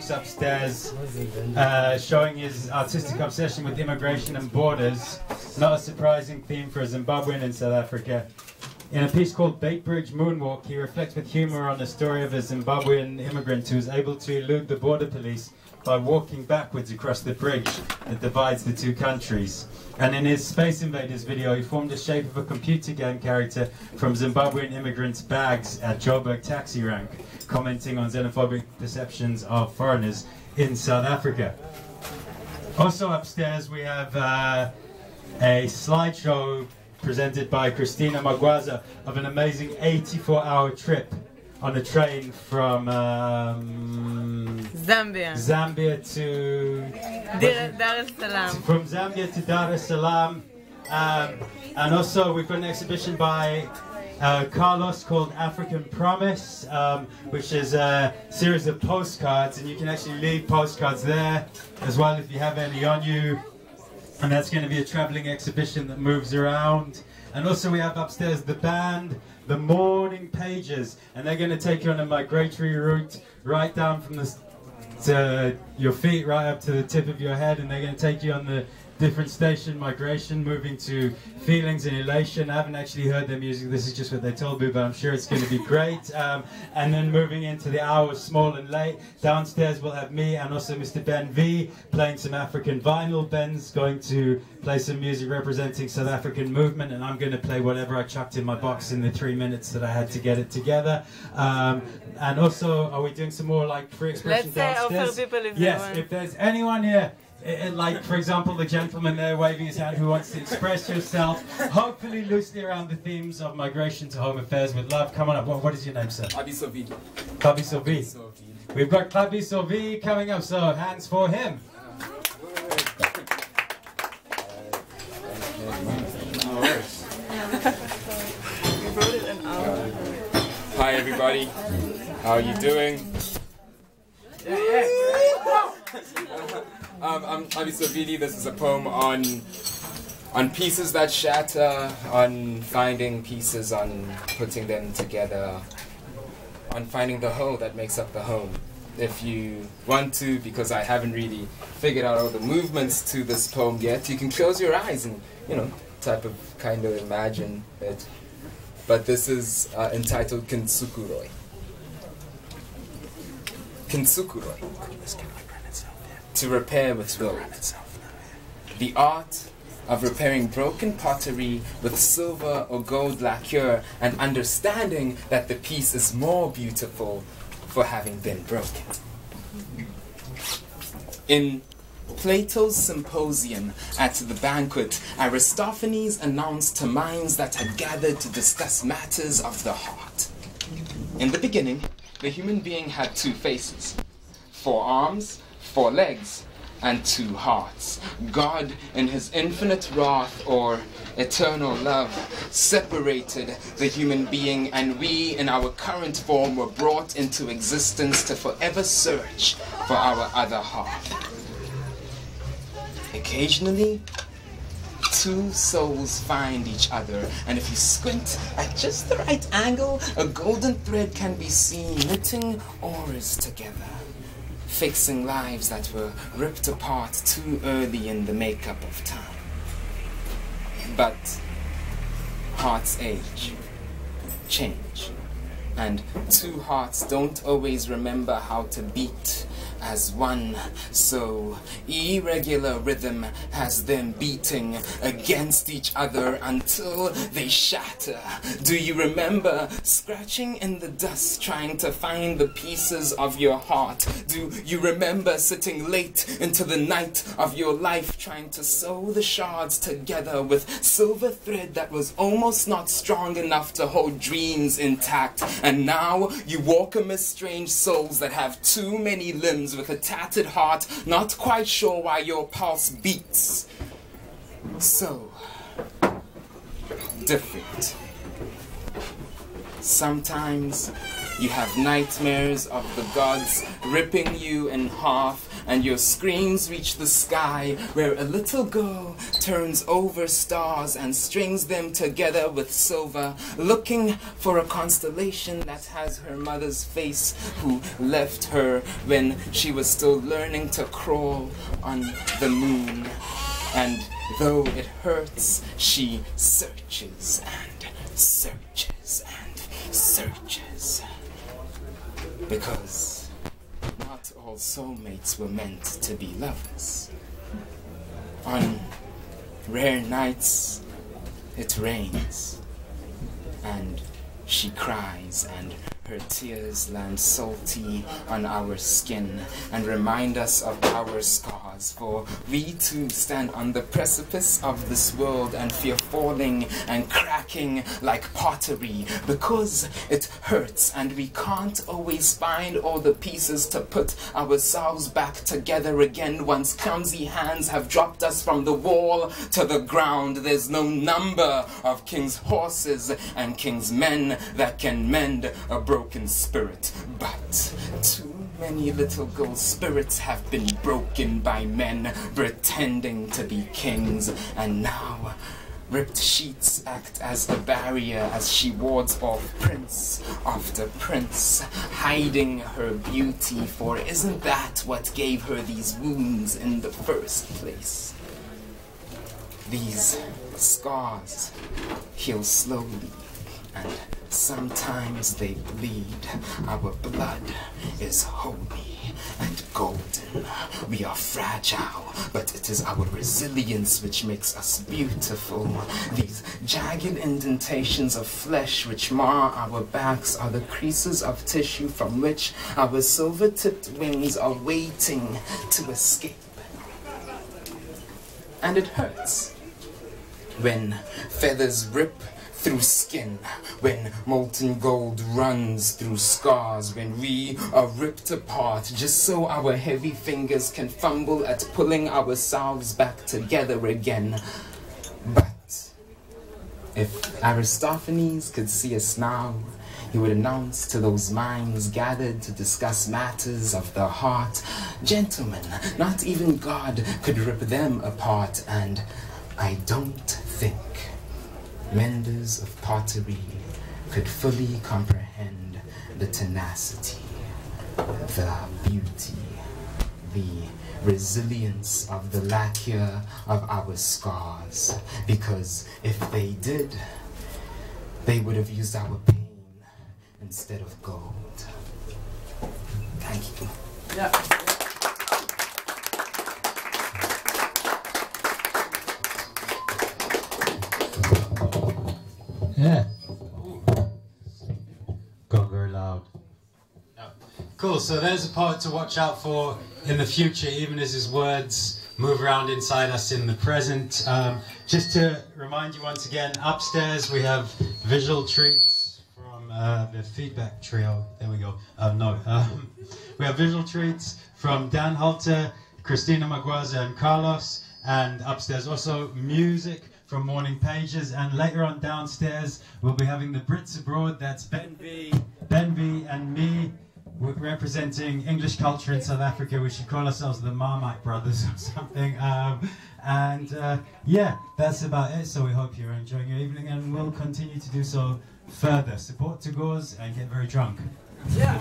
upstairs, showing his artistic obsession with immigration and borders. Not a surprising theme for a Zimbabwean in South Africa. In a piece called Bait Bridge Moonwalk, he reflects with humor on the story of a Zimbabwean immigrant who is able to elude the border police by walking backwards across the bridge that divides the two countries. And in his Space Invaders video, he formed the shape of a computer game character from Zimbabwean immigrants' bags at Joburg taxi rank, commenting on xenophobic perceptions of foreigners in South Africa. Also upstairs we have a slideshow presented by Christina Magwaza of an amazing 84-hour trip on a train from Zambia to Dar es Salaam. From Zambia to Dar es Salaam. And also we've got an exhibition by Carlos called African Promise, which is a series of postcards, and you can actually leave postcards there as well if you have any on you. And that's going to be a traveling exhibition that moves around. And also we have upstairs the band, the Morning Pages, and they're going to take you on a migratory route right down from your feet right up to the tip of your head, and they're going to take you on the different station migration, moving to Feelings and Elation. I haven't actually heard their music, this is just what they told me, but I'm sure it's going to be great. And then moving into the hours Small and Late, downstairs we'll have me and also Mr. Ben V playing some African vinyl. Ben's going to play some music representing South African movement, and I'm going to play whatever I chucked in my box in the 3 minutes that I had to get it together. And also, are we doing some more like free expression downstairs? Let's say offer people if they want. If there's anyone here, like for example the gentleman there waving his hand who wants to express yourself, hopefully loosely around the themes of migration to home affairs with love. Come on up. What is your name, sir? Xabiso Vili. Xabiso Vili. We've got Xabiso Vili coming up, so hands for him. Hi everybody, how are you doing? I'm Xabiso Vili. This is a poem on pieces that shatter, on finding pieces, on putting them together, on finding the whole that makes up the home. If you want to, because I haven't really figured out all the movements to this poem yet, you can close your eyes and, you know, kind of imagine it. But this is entitled Kintsukuroi. Kintsukuroi. To repair with will. The art of repairing broken pottery with silver or gold lacquer, and understanding that the piece is more beautiful for having been broken. In Plato's symposium at the banquet, Aristophanes announced to minds that had gathered to discuss matters of the heart. In the beginning, the human being had two faces, 4 arms, 4 legs, and 2 hearts. God, in his infinite wrath or eternal love, separated the human being, and we, in our current form, were brought into existence to forever search for our other half. Occasionally, 2 souls find each other, and if you squint at just the right angle, a golden thread can be seen knitting auras together, fixing lives that were ripped apart too early in the makeup of time. But hearts age, change, and 2 hearts don't always remember how to beat as one, so irregular rhythm has them beating against each other until they shatter. Do you remember scratching in the dust trying to find the pieces of your heart? Do you remember sitting late into the night of your life trying to sew the shards together with silver thread that was almost not strong enough to hold dreams intact? And now you walk amidst strange souls that have too many limbs with a tattered heart, not quite sure why your pulse beats so different. Sometimes you have nightmares of the gods ripping you in half and your screams reach the sky, where a little girl turns over stars and strings them together with silver, looking for a constellation that has her mother's face, who left her when she was still learning to crawl on the moon. And though it hurts, she searches and searches and searches. Because not all soulmates were meant to be lovers. On rare nights, it rains, and she cries, and her tears land salty on our skin and remind us of our scars, for we too stand on the precipice of this world and fear falling and cracking like pottery, because it hurts and we can't always find all the pieces to put ourselves back together again once clumsy hands have dropped us from the wall to the ground. There's no number of king's horses and king's men that can mend a broken spirit, but too many little girl spirits have been broken by men pretending to be kings, and now ripped sheets act as a barrier as she wards off prince after prince, hiding her beauty, for isn't that what gave her these wounds in the first place? These scars heal slowly, and sometimes they bleed. Our blood is holy and golden. We are fragile, but it is our resilience which makes us beautiful. These jagged indentations of flesh which mar our backs are the creases of tissue from which our silver-tipped wings are waiting to escape. And it hurts when feathers rip through skin, when molten gold runs through scars, when we are ripped apart just so our heavy fingers can fumble at pulling ourselves back together again. But if Aristophanes could see us now, he would announce to those minds gathered to discuss matters of the heart, "Gentlemen, not even God could rip them apart," and I don't think menders of pottery could fully comprehend the tenacity, the beauty, the resilience of the lacquer of our scars, because if they did, they would have used our pain instead of gold. Thank you. Yeah. Yeah. Got very loud. Cool, so there's a poet to watch out for in the future, even as his words move around inside us in the present. Just to remind you once again, upstairs we have visual treats from the feedback trio. There we go. We have visual treats from Dan Halter, Christina Maguaza and Carlos, and upstairs also music from Morning Pages, and later on downstairs we'll be having the Brits Abroad. That's Ben V and me. We're representing English culture in South Africa. We should call ourselves the Marmite Brothers or something. Yeah, that's about it. So we hope you're enjoying your evening, and we'll continue to do so further. Support Tagores and get very drunk. Yeah.